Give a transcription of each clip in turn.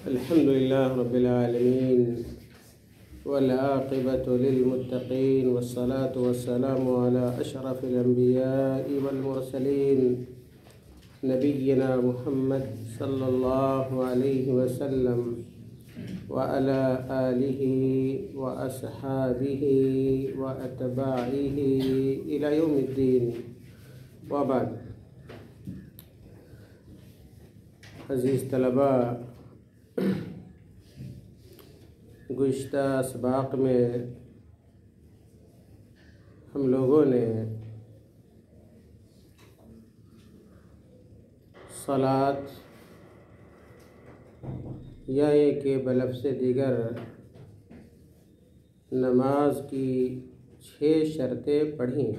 الحمد لله رب العالمين والعاقبة للمتقين والصلاة والسلام على أشرف الأنبياء والمرسلين نبينا محمد صلى الله عليه وسلم وعلى آله وأصحابه وأتباعه إلى يوم الدين وبعد. عزیز طلبہ، گزشتہ اسباق میں ہم لوگوں نے صلاۃ یا یہ کہ بلفظ دیگر نماز کی 6 شرطیں پڑھیں،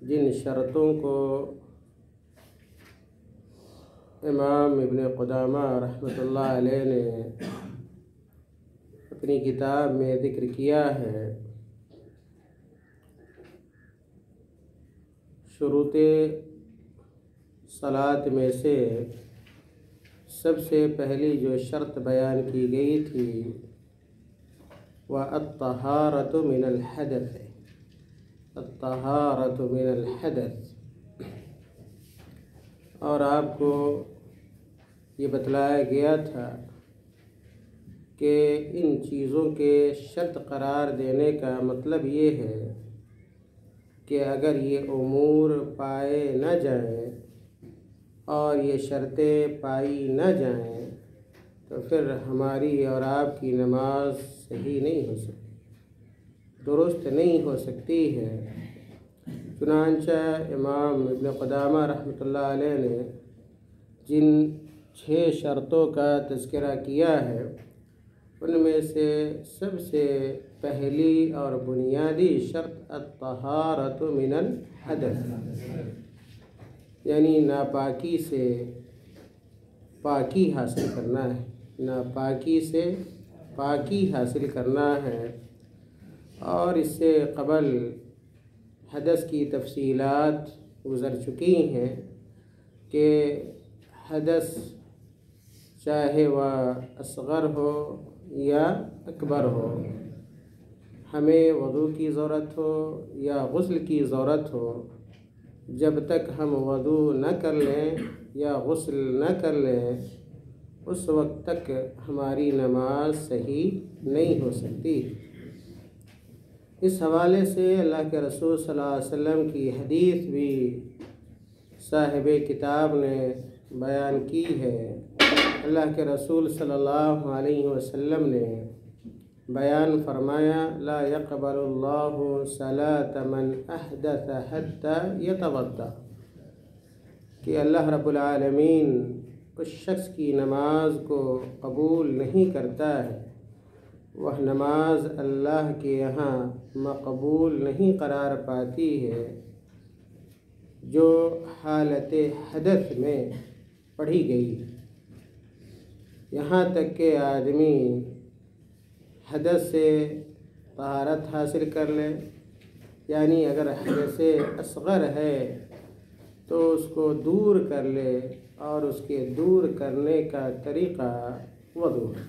جن شرطوں کو امام ابن قدامہ رحمۃ اللہ علیہ نے اپنی کتاب میں ذکر کیا ہے. شروط صلاۃ میں سے سب سے پہلی جو شرط بیان کی گئی تھی وہ الطہارۃ من الحدث، الطہارۃ من الحدث، اور آپ کو یہ بتلایا گیا تھا کہ ان چیزوں کے شرط قرار دینے کا مطلب یہ ہے کہ اگر یہ امور پائے نہ جائیں اور یہ شرطیں پائی نہ جائیں تو پھر ہماری اور آپ کی نماز صحیح نہیں ہو سکتی، درست نہیں ہو سکتی ہے. چنانچہ امام ابن قدامہ رحمۃ اللہ علیہ نے جن 6 شرطوں کا تذکرہ کیا ہے ان میں سے سب سے پہلی اور بنیادی شرط الطہارۃ من الحدث، یعنی ناپاکی سے پاکی حاصل کرنا ہے، ناپاکی سے پاکی حاصل کرنا ہے. اور اس سے قبل حدث کی تفصیلات گزر چکی ہیں کہ حدث چاہے وہ اصغر ہو یا اکبر ہو، ہمیں وضو کی ضرورت ہو یا غسل کی ضرورت ہو، جب تک ہم وضو نہ کر لیں یا غسل نہ کر لیں اس وقت تک ہماری نماز صحیح نہیں ہو سکتی. اس حوالے سے اللہ کے رسول صلی اللہ علیہ وسلم کی حدیث بھی صاحب کتاب نے بیان کی ہے. اللہ کے رسول صلی اللہ علیہ وسلم نے بیان فرمایا: لا يقبل اللہ صلاة من احدث حتى يتوضأ، کہ اللہ رب العالمین اس شخص کی نماز کو قبول نہیں کرتا ہے، وہ نماز اللہ کے یہاں مقبول نہیں قرار پاتی ہے جو حالت حدث میں پڑھی گئی. یہاں تک کہ آدمی حدث سے طہارت حاصل کر لے، یعنی اگر حدث اصغر ہے تو اس کو دور کر لے، اور اس کے دور کرنے کا طریقہ وضو ہے.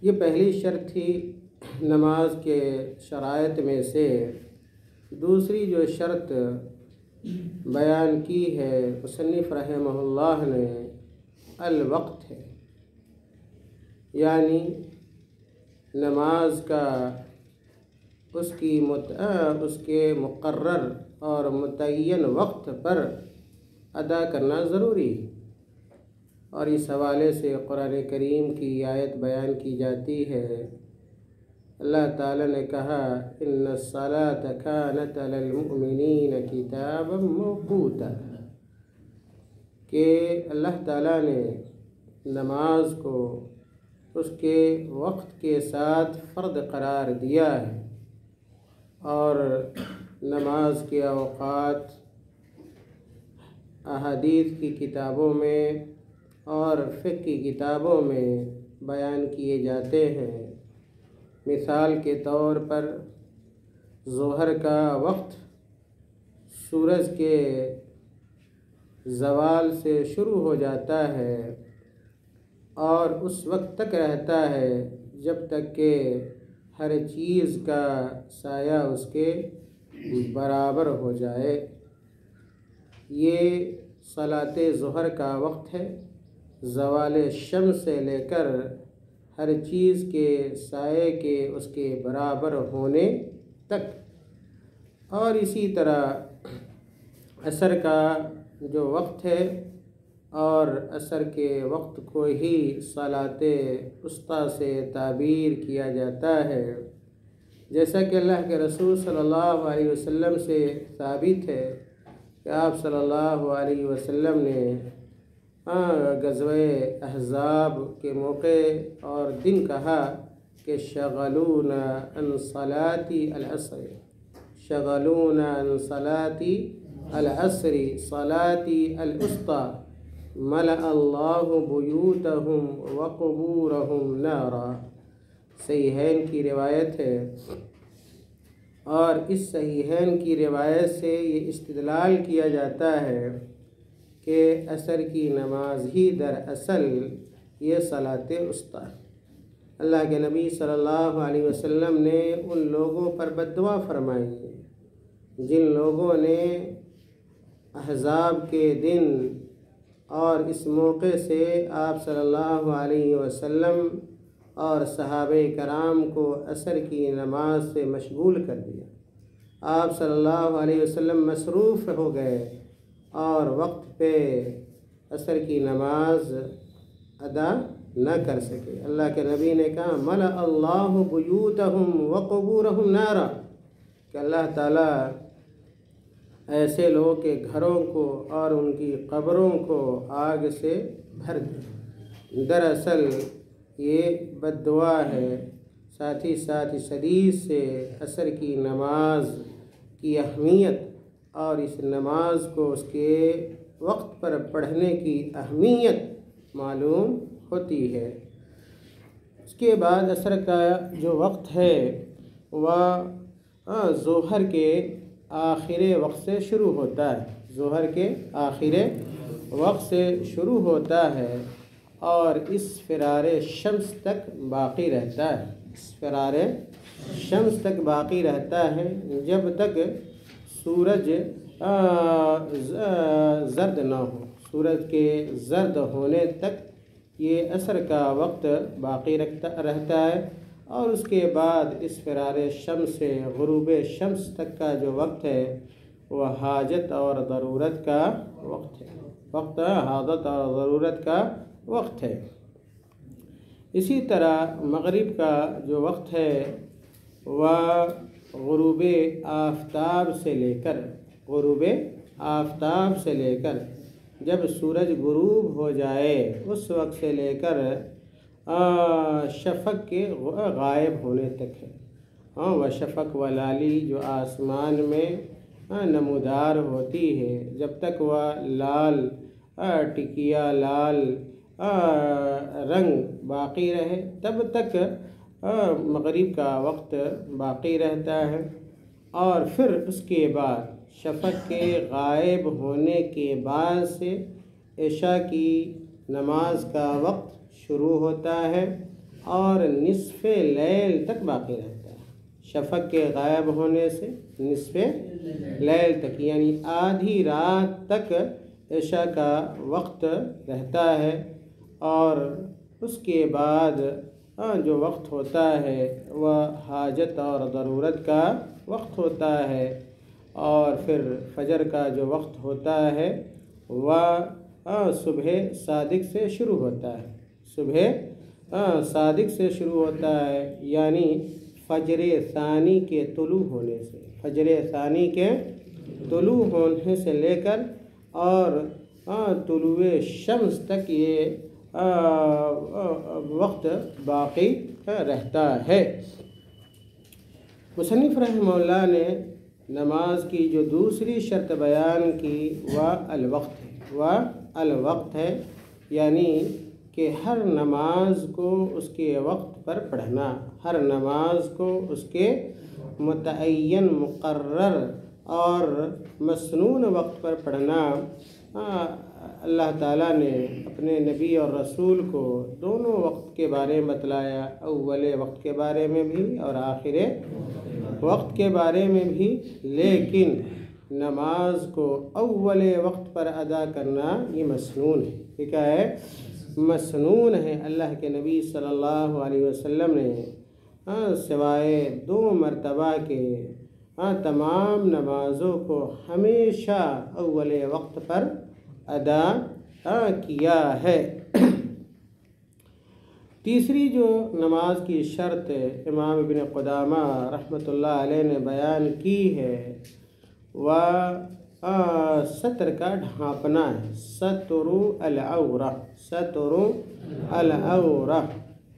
یہ پہلی شرط تھی نماز کے شرائط میں سے. دوسری جو شرط بیان کی ہے مصنف رحمہ اللہ نے الوقت ہے، یعنی نماز کا اس کے مقرر اور متعین وقت پر ادا کرنا ضروری ہے. اور اس حوالے سے قرآن کریم کی آیت بیان کی جاتی ہے. اللہ تعالیٰ نے کہا: ان الصلاۃ کانت علی المؤمنین کتابا موقوتا، کہ اللہ تعالیٰ نے نماز کو اس کے وقت کے ساتھ فرض قرار دیا ہے. اور نماز کے اوقات احادیث کی کتابوں میں اور فقہ کی کتابوں میں بیان کیے جاتے ہیں. مثال کے طور پر ظہر کا وقت سورج کے زوال سے شروع ہو جاتا ہے اور اس وقت تک رہتا ہے جب تک کہ ہر چیز کا سایہ اس کے برابر ہو جائے۔ یہ صلاۃ ظہر کا وقت ہے، زوال شمس سے لے کر ہر چیز کے سائے کے اس کے برابر ہونے تک۔ اور اسی طرح عصر کا جو وقت ہے، اور عصر کے وقت کو ہی صلاۃ وسطیٰ سے تعبیر کیا جاتا ہے، جیسا کہ اللہ کے رسول صلی اللہ علیہ وسلم سے ثابت ہے کہ آپ صلی اللہ علیہ وسلم نے غزوہ احزاب کے موقع اور دن کہا کہ شغلونا عن صلاۃ العصر، شغلونا عن صلاۃ العصر صلاۃ الوسطیٰ ملأ اللہ بیوتہم وقبورہم نارا۔ صحیحین کی روایت ہے، اور اس صحیحین کی روایت سے یہ استدلال کیا جاتا ہے کہ عصر کی نماز ہی دراصل یہ صلاۃ وسطیٰ۔ اللہ کے نبی صلی اللہ علیہ وسلم نے ان لوگوں پر بد دعا فرمائی جن لوگوں نے احزاب کے دن اور اس موقع سے آپ صلی اللہ علیہ وسلم اور صحابہ کرام کو عصر کی نماز سے مشغول کر دیا۔ آپ صلی اللہ علیہ وسلم مصروف ہو گئے اور وقت پہ عصر کی نماز ادا نہ کر سکے۔ اللہ کے نبی نے کہا ملأ اللہ بیوتہم وقبورہم نارا، کہ اللہ تعالیٰ ایسے لوگوں کے گھروں کو اور ان کی قبروں کو آگ سے بھر دے۔ دراصل یہ بد دعا ہے۔ ساتھ ہی اس حدیث سے عصر کی نماز کی اہمیت اور اس نماز کو اس کے وقت پر پڑھنے کی اہمیت معلوم ہوتی ہے۔ اس کے بعد عصر کا جو وقت ہے وہ ظہر کے آخر وقت سے شروع ہوتا ہے، ظہر کے آخر وقت سے شروع ہوتا ہے اور اس فرار شمس تک باقی رہتا ہے، اس فرار شمس تک باقی رہتا ہے جب تک سورج زرد نہ ہو۔ سورج کے زرد ہونے تک یہ عصر کا وقت باقی رہتا ہے، اور اس کے بعد اس فرار شمس سے غروب شمس تک کا جو وقت ہے وہ حاجت اور ضرورت کا وقت ہے، وقت حاجت اور ضرورت کا وقت ہے۔ اسی طرح مغرب کا جو وقت ہے وہ غروب آفتاب سے لے کر جب سورج غروب ہو جائے اس وقت سے لے کر شفق کے غائب ہونے تک ہے۔ وہ شفق و لالی جو آسمان میں نمودار ہوتی ہے، جب تک وہ لال ٹکیا لال رنگ باقی رہے تب تک مغرب کا وقت باقی رہتا ہے، اور پھر اس کے بعد شفق کے غائب ہونے کے بعد سے عشاء کی نماز کا وقت شروع ہوتا ہے اور نصف لیل تک باقی رہتا ہے۔ شفق کے غائب ہونے سے نصف لیل تک یعنی آدھی رات تک عشاء کا وقت رہتا ہے، اور اس کے بعد جو وقت ہوتا ہے وہ حاجت اور ضرورت کا وقت ہوتا ہے، اور پھر فجر کا جو وقت ہوتا ہے وہ صبح صادق سے شروع ہوتا ہے، صبح صادق سے شروع ہوتا ہے، یعنی فجر ثانی کے طلوع ہونے سے، فجر ثانی کے طلوع ہونے سے لے کر اور طلوع شمس تک یہ وقت باقی رہتا ہے۔ مصنف رحمہ اللہ نے نماز کی جو دوسری شرط بیان کی وہ الوقت ہے، یعنی کہ ہر نماز کو اس کے وقت پر پڑھنا، ہر نماز کو اس کے متعین مقرر اور مسنون وقت پر پڑھنا اللہ تعالیٰ نے اپنے نبی اور رسول کو دونوں وقت کے بارے میں بتلایا، اول وقت کے بارے میں بھی اور آخر وقت کے بارے میں بھی، لیکن نماز کو اول وقت پر ادا کرنا یہ مسنون ہے۔ یہ کیا ہے؟ مسنون ہے۔ اللہ کے نبی صلی اللہ علیہ وسلم نے سوائے 2 مرتبہ کے تمام نمازوں کو ہمیشہ اول وقت پر ادا کیا ہے۔ تیسری جو نماز کی شرط امام ابن قدامہ رحمۃ اللہ علیہ نے بیان کی ہے وہ ستر کا ڈھانپنا ہے۔ ستر العورہ، ستر العورہ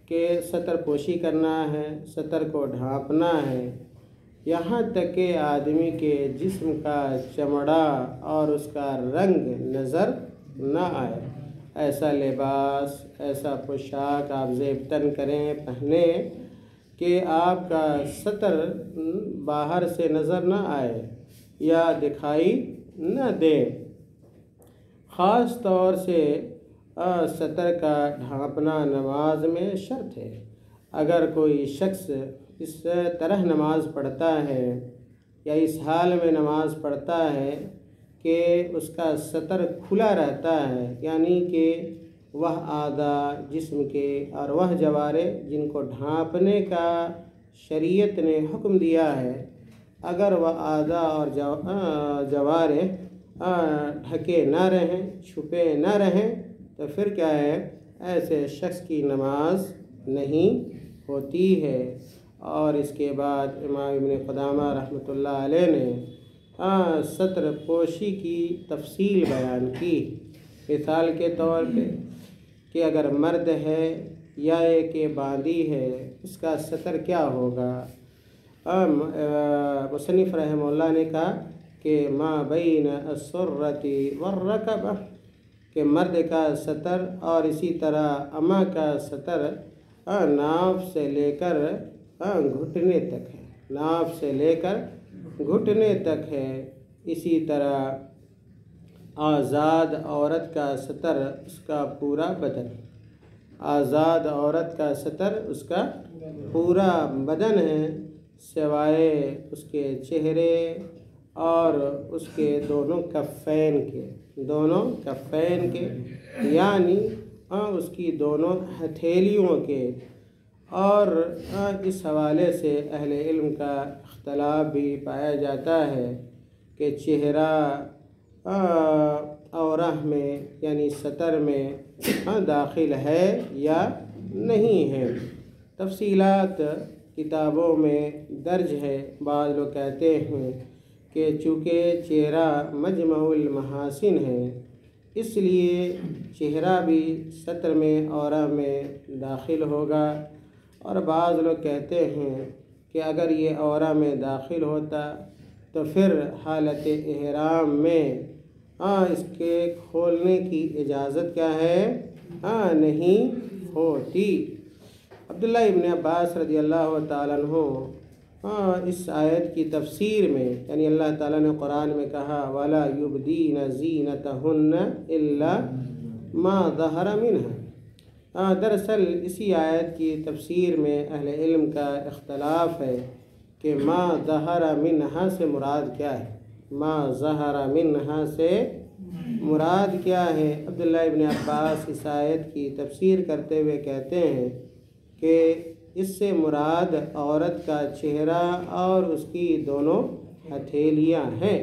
کہ ستر پوشی کرنا ہے، ستر کو ڈھانپنا ہے، یہاں تک کہ آدمی کے جسم کا چمڑا اور اس کا رنگ نظر نہ آئے۔ ایسا لباس، ایسا پوشاک آپ زیب تن کریں، پہنیں کہ آپ کا ستر باہر سے نظر نہ آئے یا دکھائی نہ دے۔ خاص طور سے ستر کا ڈھانپنا نماز میں شرط ہے۔ اگر کوئی شخص اس طرح نماز پڑھتا ہے یا اس حال میں نماز پڑھتا ہے کہ اس کا ستر کھلا رہتا ہے، یعنی کہ وہ اعضاء جسم کے اور وہ جوارح جن کو ڈھانپنے کا شریعت نے حکم دیا ہے، اگر وہ اعضاء اور جوارح ڈھکے نہ رہیں، چھپے نہ رہیں، تو پھر کیا ہے؟ ایسے شخص کی نماز نہیں ہوتی ہے۔ اور اس کے بعد امام ابن قدامہ رحمۃ اللہ علیہ نے ستر پوشی کی تفصیل بیان کی۔ مثال کے طور پہ کہ اگر مرد ہے یا ایک باندی ہے، اس کا ستر کیا ہوگا؟ مصنف رحمہ اللہ نے کہا کہ ما بین السرۃ والرکبہ، کہ مرد کا ستر اور اسی طرح اماں کا ستر ناف سے لے کر گھٹنے تک ہے، ناف سے لے کر گھٹنے تک ہے۔ اسی طرح آزاد عورت کا ستر اس کا پورا بدن، آزاد عورت کا ستر اس کا پورا بدن ہے، سوائے اس کے چہرے اور اس کے دونوں کفین کے، دونوں کفین کے یعنی اس کی دونوں ہتھیلیوں کے۔ اور اس حوالے سے اہل علم کا اختلاف بھی پایا جاتا ہے کہ چہرہ عورہ میں یعنی ستر میں داخل ہے یا نہیں ہے۔ تفصیلات کتابوں میں درج ہے۔ بعض لوگ کہتے ہیں کہ چونکہ چہرہ مجمع المحاسن ہے، اس لیے چہرہ بھی ستر میں عورہ میں داخل ہوگا۔ اور بعض لوگ کہتے ہیں کہ اگر یہ عورہ میں داخل ہوتا تو پھر حالت احرام میں اس کے کھولنے کی اجازت کیا ہے؟ نہیں ہوتی۔ عبداللہ ابن عباس رضی اللہ تعالیٰ عنہ اس آیت کی تفسیر میں، یعنی اللہ تعالیٰ نے قرآن میں کہا وَلَا يُبْدِينَ زِينَتَهُنَّ إِلَّا مَا ظَهَرَ مِنْهَا، دراصل اسی آیت کی تفسیر میں اہل علم کا اختلاف ہے کہ ما ظہر منہا سے مراد کیا ہے، ما ظہر منہا سے مراد کیا ہے۔ عبداللہ ابن عباس اس آیت کی تفسیر کرتے ہوئے کہتے ہیں کہ اس سے مراد عورت کا چہرہ اور اس کی دونوں ہتھیلیاں ہیں۔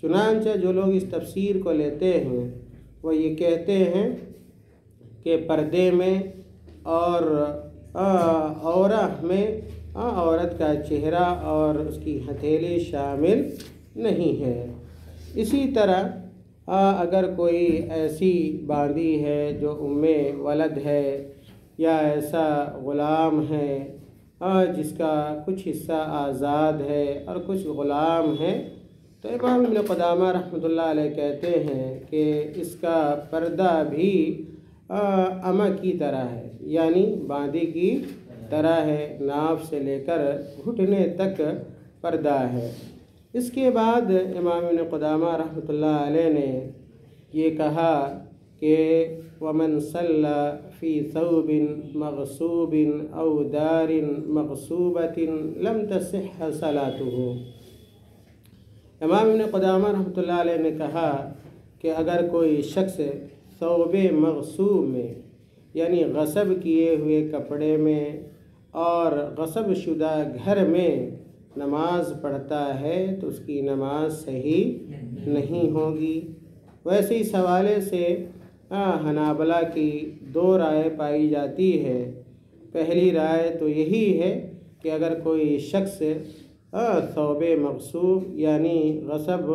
چنانچہ جو لوگ اس تفسیر کو لیتے ہیں وہ یہ کہتے ہیں کہ پردے میں اور عورہ میں عورت کا چہرہ اور اس کی ہتھیلی شامل نہیں ہے۔ اسی طرح اگر کوئی ایسی باندی ہے جو ام ولد ہے یا ایسا غلام ہے جس کا کچھ حصہ آزاد ہے اور کچھ غلام ہے، تو امام ابن قدامہ رحمۃ اللہ علیہ کہتے ہیں کہ اس کا پردہ بھی اماں کی طرح ہے، یعنی باندی کی طرح ہے، ناف سے لے کر گھٹنے تک پردہ ہے۔ اس کے بعد امام ابن قدامہ رحمۃ اللہ علیہ نے یہ کہا کہ ومن صلی فی ثوب مغصوب او دار مغصوبۃ لم تصح صلاته۔ امام ابن قدامہ رحمۃ اللہ علیہ نے کہا کہ اگر کوئی شخص ثوب مغصوب میں یعنی غصب کیے ہوئے کپڑے میں اور غصب شدہ گھر میں نماز پڑھتا ہے تو اس کی نماز صحیح نہیں ہوگی۔ ویسے اس حوالے سے حنابلہ کی دو رائے پائی جاتی ہے۔ پہلی رائے تو یہی ہے کہ اگر کوئی شخص ثوب مغصوب یعنی غصب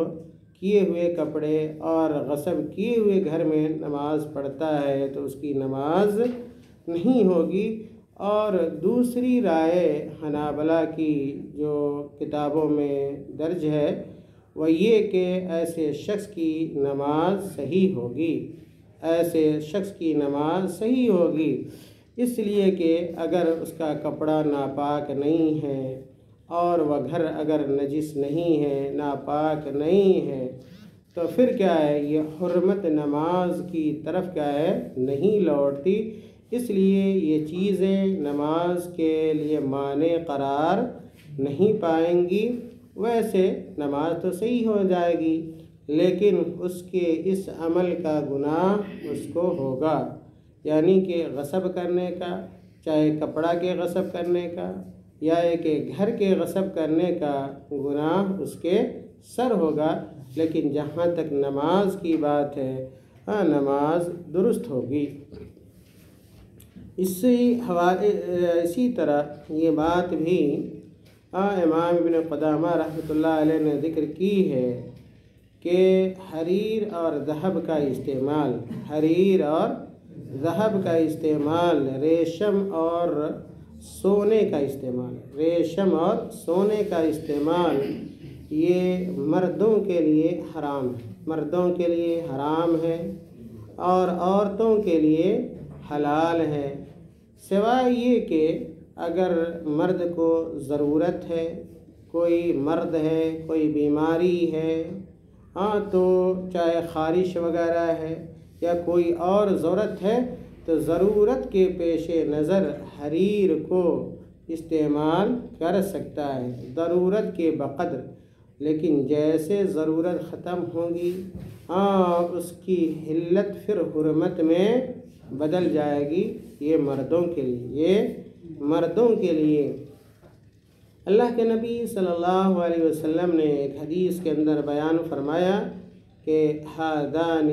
کیے ہوئے کپڑے اور غصب کیے ہوئے گھر میں نماز پڑھتا ہے تو اس کی نماز نہیں ہوگی۔ اور دوسری رائے حنابلہ کی جو کتابوں میں درج ہے وہ یہ کہ ایسے شخص کی نماز صحیح ہوگی، ایسے شخص کی نماز صحیح ہوگی، اس لیے کہ اگر اس کا کپڑا ناپاک نہیں ہے اور وہ گھر اگر نجس نہیں ہے، ناپاک نہیں ہے، تو پھر کیا ہے یہ حرمت نماز کی طرف کیا ہے نہیں لوٹتی۔ اس لیے یہ چیزیں نماز کے لیے مانع قرار نہیں پائیں گی۔ ویسے نماز تو صحیح ہو جائے گی لیکن اس کے اس عمل کا گناہ اس کو ہوگا، یعنی کہ غصب کرنے کا، چاہے کپڑا کے غصب کرنے کا یا کہ گھر کے غصب کرنے کا گناہ اس کے سر ہوگا، لیکن جہاں تک نماز کی بات ہے نماز درست ہوگی۔ اسی طرح یہ بات بھی امام ابن قدامہ رحمۃ اللہ علیہ نے ذکر کی ہے کہ حریر اور ذہب کا استعمال، حریر اور ذہب کا استعمال، ریشم اور سونے کا استعمال، ریشم اور سونے کا استعمال یہ مردوں کے لیے حرام ہے، مردوں کے لیے حرام ہے اور عورتوں کے لیے حلال ہے، سوائے یہ کہ اگر مرد کو ضرورت ہے، کوئی مرد ہے، کوئی بیماری ہے، تو چاہے خارش وغیرہ ہے یا کوئی اور ضرورت ہے تو ضرورت کے پیش نظر حریر کو استعمال کر سکتا ہے ضرورت کے بقدر، لیکن جیسے ضرورت ختم ہوگی اس کی حلت پھر حرمت میں بدل جائے گی۔ یہ مردوں کے لیے، یہ مردوں کے لیے۔ اللہ کے نبی صلی اللہ علیہ وسلم نے ایک حدیث کے اندر بیان فرمایا کہ ہادان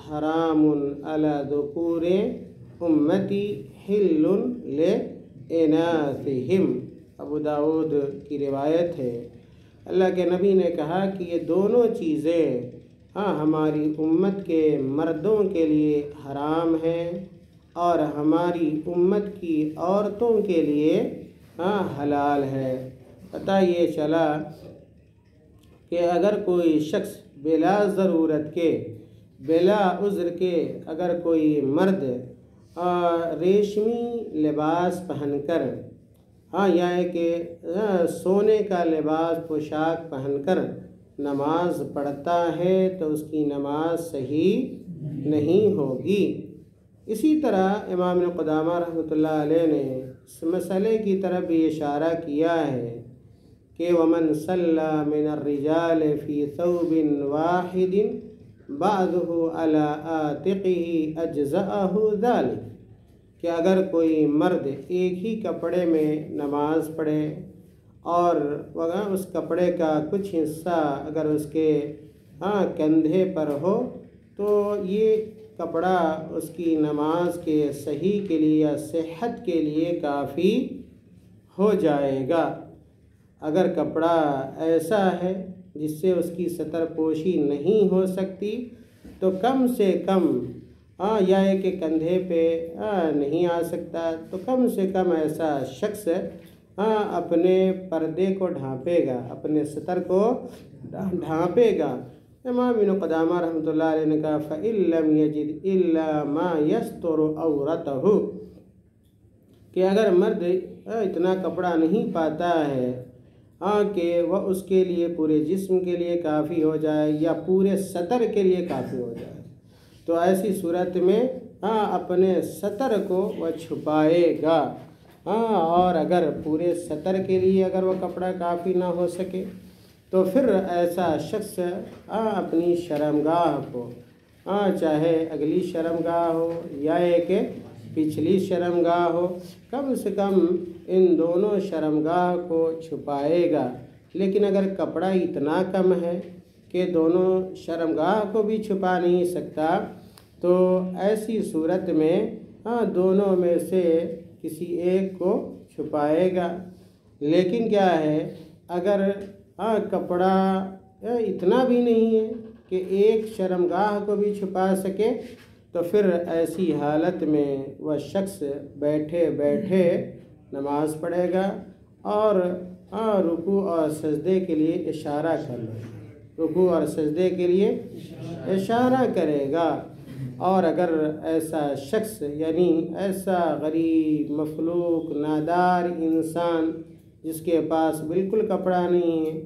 حرام علی ذکور امتی حل لاناثہم، ابو داؤد کی روایت ہے۔ اللہ کے نبی نے کہا کہ یہ دونوں چیزیں ہماری امت کے مردوں کے لیے حرام ہیں اور ہماری امت کی عورتوں کے لیے حلال ہے۔ پتہ یہ چلا کہ اگر کوئی شخص بلا ضرورت کے، بلا عذر کے اگر کوئی مرد ریشمی لباس پہن کر یا کہ سونے کا لباس پوشاک پہن کر نماز پڑھتا ہے تو اس کی نماز صحیح نہیں ہوگی۔ اسی طرح امام ابن قدامہ رحمۃ اللہ علیہ نے اس مسئلے کی طرف بھی اشارہ کیا ہے کہ ومن صلی من الرجال فی ثوب واحد بعضہ علی عاتقہ اجزأہ ذلک، کہ اگر کوئی مرد ایک ہی کپڑے میں نماز پڑھے اور اس کپڑے کا کچھ حصہ اگر اس کے کندھے پر ہو تو یہ کپڑا اس کی نماز کے صحیح کے لیے یا صحت کے لیے کافی ہو جائے گا۔ اگر کپڑا ایسا ہے جس سے اس کی ستر پوشی نہیں ہو سکتی تو کم سے کم یا کہ کندھے پہ نہیں آ سکتا تو کم سے کم ایسا شخص اپنے پردے کو ڈھانپے گا، اپنے ستر کو ڈھانپے گا۔ امام ابن قدامہ رحمۃ اللہ علیہ نے کہا فَإِن لَمْ يَجِدْ إِلَّا مَا يَسْتُرُ عَوْرَتَهُ، کہ اگر مرد اتنا کپڑا نہیں پاتا ہے کہ وہ اس کے لیے پورے جسم کے لیے کافی ہو جائے یا پورے سطر کے لیے کافی ہو جائے، تو ایسی صورت میں اپنے سطر کو وہ چھپائے گا۔ اور اگر پورے سطر کے لیے اگر وہ کپڑا کافی نہ ہو سکے تو پھر ایسا شخص اپنی شرمگاہ کو چاہے اگلی شرمگاہ ہو یا ایک پچھلی شرمگاہ ہو، کم سے کم ان دونوں شرمگاہ کو چھپائے گا۔ لیکن اگر کپڑا اتنا کم ہے کہ دونوں شرمگاہ کو بھی چھپا نہیں سکتا تو ایسی صورت میں دونوں میں سے کسی ایک کو چھپائے گا۔ لیکن کیا ہے، اگر کپڑا اتنا بھی نہیں ہے کہ ایک شرمگاہ کو بھی چھپا سکے تو پھر ایسی حالت میں وہ شخص بیٹھے بیٹھے نماز پڑھے گا اور رکوع اور سجدے کے لیے اشارہ کر لے گا، رکوع اور سجدے کے لیے اشارہ کرے گا۔ اور اگر ایسا شخص یعنی ایسا غریب مفلوک نادار انسان جس کے پاس بالکل کپڑا نہیں ہے،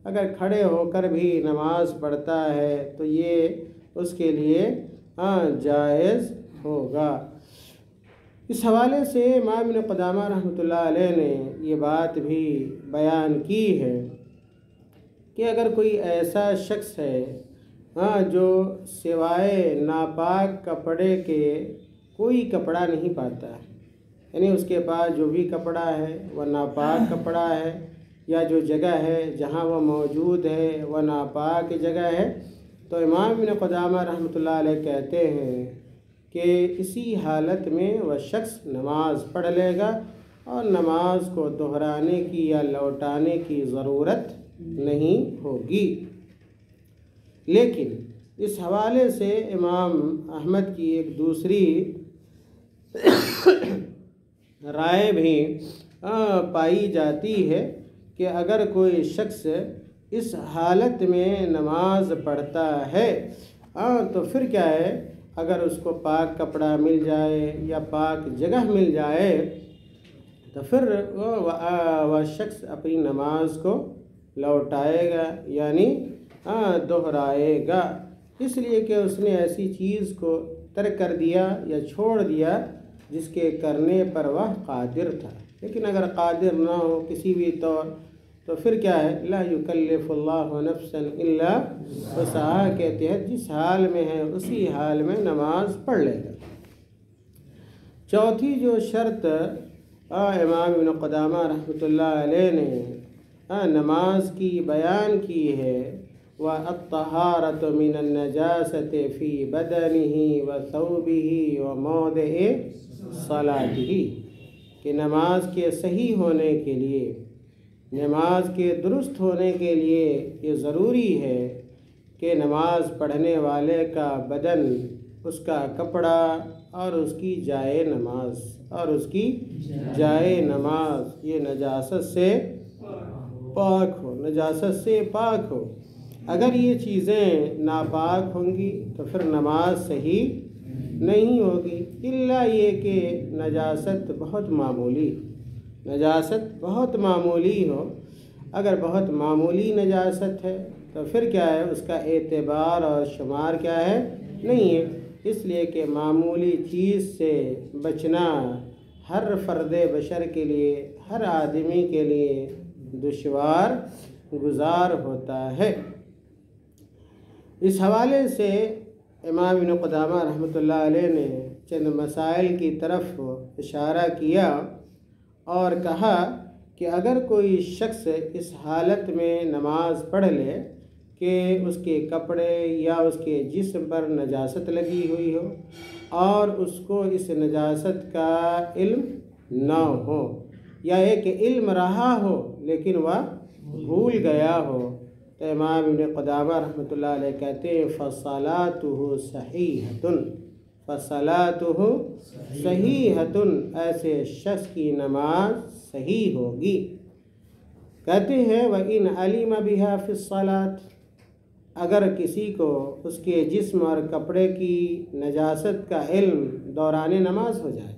اگر کھڑے ہو کر بھی نماز پڑھتا ہے تو یہ اس کے لیے جائز ہوگا۔ اس حوالے سے امام ابن قدامہ رحمۃ اللہ علیہ نے یہ بات بھی بیان کی ہے کہ اگر کوئی ایسا شخص ہے جو سوائے ناپاک کپڑے کے کوئی کپڑا نہیں پاتا ہے، یعنی اس کے پاس جو بھی کپڑا ہے وہ ناپاک کپڑا ہے، یا جو جگہ ہے جہاں وہ موجود ہے وہ ناپاک جگہ ہے، تو امام ابن قدامہ رحمۃ اللہ علیہ کہتے ہیں کہ اسی حالت میں وہ شخص نماز پڑھ لے گا اور نماز کو دہرانے کی یا لوٹانے کی ضرورت نہیں ہوگی۔ لیکن اس حوالے سے امام احمد کی ایک دوسری رائے بھی پائی جاتی ہے کہ اگر کوئی شخص اس حالت میں نماز پڑھتا ہے تو پھر کیا ہے، اگر اس کو پاک کپڑا مل جائے یا پاک جگہ مل جائے تو پھر وہ شخص اپنی نماز کو لوٹائے گا یعنی دہرائے گا، اس لیے کہ اس نے ایسی چیز کو ترک کر دیا یا چھوڑ دیا جس کے کرنے پر وہ قادر تھا۔ لیکن اگر قادر نہ ہو کسی بھی طور تو پھر کیا ہے، لا یکلف اللہ نفسا الا وسعہا کے تحت جس حال میں ہے اسی حال میں نماز پڑھ لے گا۔ چوتھی جو شرط امام ابن قدامہ رحمۃ اللہ علیہ نے نماز کی بیان کی ہے وہ الطہارۃ من النجاست فی بدنہ و ثوبہ و موضع صلاتہ، کہ نماز کے صحیح ہونے کے لیے، نماز کے درست ہونے کے لیے یہ ضروری ہے کہ نماز پڑھنے والے کا بدن، اس کا کپڑا اور اس کی جائے نماز یہ نجاست سے پاک ہو، اگر یہ چیزیں ناپاک ہوں گی تو پھر نماز صحیح نہیں ہوگی، الا یہ کہ نجاست بہت معمولی ہو۔ اگر بہت معمولی نجاست ہے تو پھر کیا ہے، اس کا اعتبار اور شمار کیا ہے، نہیں ہے، اس لیے کہ معمولی چیز سے بچنا ہر فرد بشر کے لیے، ہر آدمی کے لیے دشوار گزار ہوتا ہے۔ اس حوالے سے امام ابن قدامہ رحمۃ اللہ علیہ نے چند مسائل کی طرف اشارہ کیا اور کہا کہ اگر کوئی شخص اس حالت میں نماز پڑھ لے کہ اس کے کپڑے یا اس کے جسم پر نجاست لگی ہوئی ہو اور اس کو اس نجاست کا علم نہ ہو، یا ایک علم رہا ہو لیکن وہ بھول گیا ہو، تو امام ابن قدامہ رحمۃ اللہ علیہ کہتے ہیں فصلاتہ صحیحۃ، ایسے شخص کی نماز صحیح ہوگی۔ کہتے ہیں وَإِنْ عَلِمَ بِهَا فِي الصَّلَاةِ، اگر کسی کو اس کے جسم اور کپڑے کی نجاست کا علم دوران نماز ہو جائے،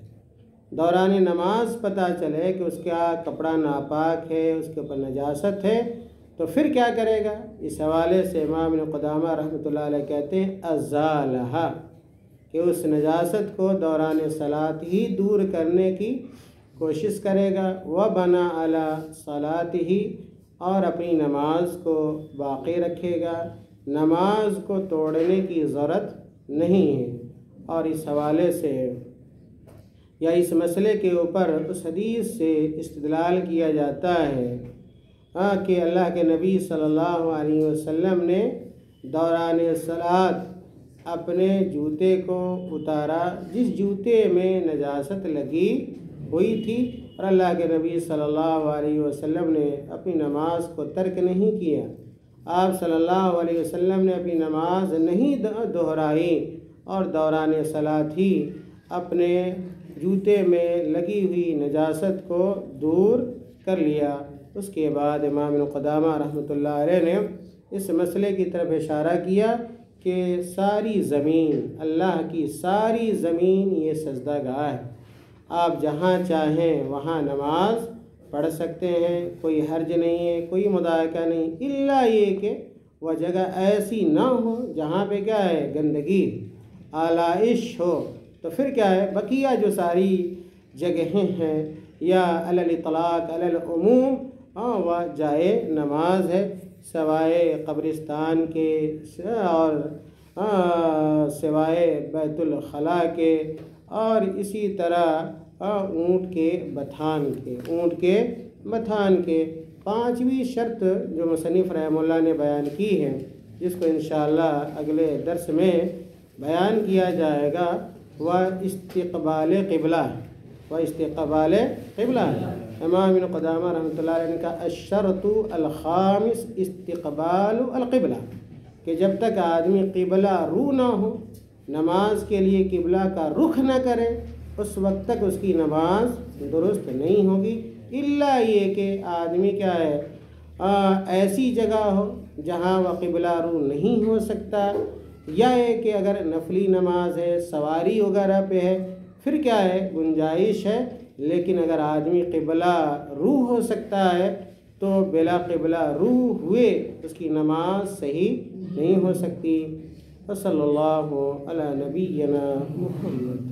دوران نماز پتہ چلے کہ اس کا کپڑا ناپاک ہے، اس کے اوپر نجاست ہے، تو پھر کیا کرے گا؟ اس حوالے سے امام ابن قدامہ رحمۃ اللہ علیہ کہتے ہیں ازالہا، کہ اس نجاست کو دوران صلاۃ ہی دور کرنے کی کوشش کرے گا، وَبَنَا عَلَى صَلَاتِهِ اور اپنی نماز کو باقی رکھے گا، نماز کو توڑنے کی ضرورت نہیں ہے۔ اور اس حوالے سے یا اس مسئلے کے اوپر اس حدیث سے استدلال کیا جاتا ہے کہ اللہ کے نبی صلی اللہ علیہ وسلم نے دوران صلاۃ اپنے جوتے کو اتارا جس جوتے میں نجاست لگی ہوئی تھی، اور اللہ کے نبی صلی اللہ علیہ وسلم نے اپنی نماز کو ترک نہیں کیا۔ آپ صلی اللہ علیہ وسلم نے اپنی نماز نہیں دہرائی اور دوران صلاۃ ہی اپنے جوتے میں لگی ہوئی نجاست کو دور کر لیا۔ اس کے بعد امام ابن قدامہ رحمۃ اللہ علیہ نے اس مسئلے کی طرف اشارہ کیا کہ ساری زمین، اللہ کی ساری زمین یہ سجدہ گاہ ہے، آپ جہاں چاہیں وہاں نماز پڑھ سکتے ہیں، کوئی حرج نہیں ہے، کوئی مضائقہ نہیں، الا یہ کہ وہ جگہ ایسی نہ ہو جہاں پہ کیا ہے گندگی آلائش ہو، تو پھر کیا ہے بقیہ جو ساری جگہیں ہیں یا علی الاطلاق علی العموم وہ جائے نماز ہے، سوائے قبرستان کے اور سوائے بیت الخلاء کے، اور اسی طرح اونٹ کے بتھان کے۔ پانچویں شرط جو مصنف رحمہ اللہ نے بیان کی ہے، جس کو انشاءاللہ اگلے درس میں بیان کیا جائے گا، وہ استقبال قبلہ ہے۔ امام ابن قدامہ رحمۃ اللہ علیہ نے کہا الشرط الخامس استقبال القبلہ، کہ جب تک آدمی قبلہ رو نہ ہو، نماز کے لیے قبلہ کا رخ نہ کرے، اس وقت تک اس کی نماز درست نہیں ہوگی، الا یہ کہ آدمی کیا ہے ایسی جگہ ہو جہاں وہ قبلہ رو نہیں ہو سکتا، یا ہے کہ اگر نفلی نماز ہے، سواری وغیرہ پہ ہے، پھر کیا ہے گنجائش ہے، لیکن اگر آدمی قبلہ رو ہو سکتا ہے تو بلا قبلہ رو ہوئے اس کی نماز صحیح نہیں ہو سکتی۔ وصلی اللہ علی نبینا محمد۔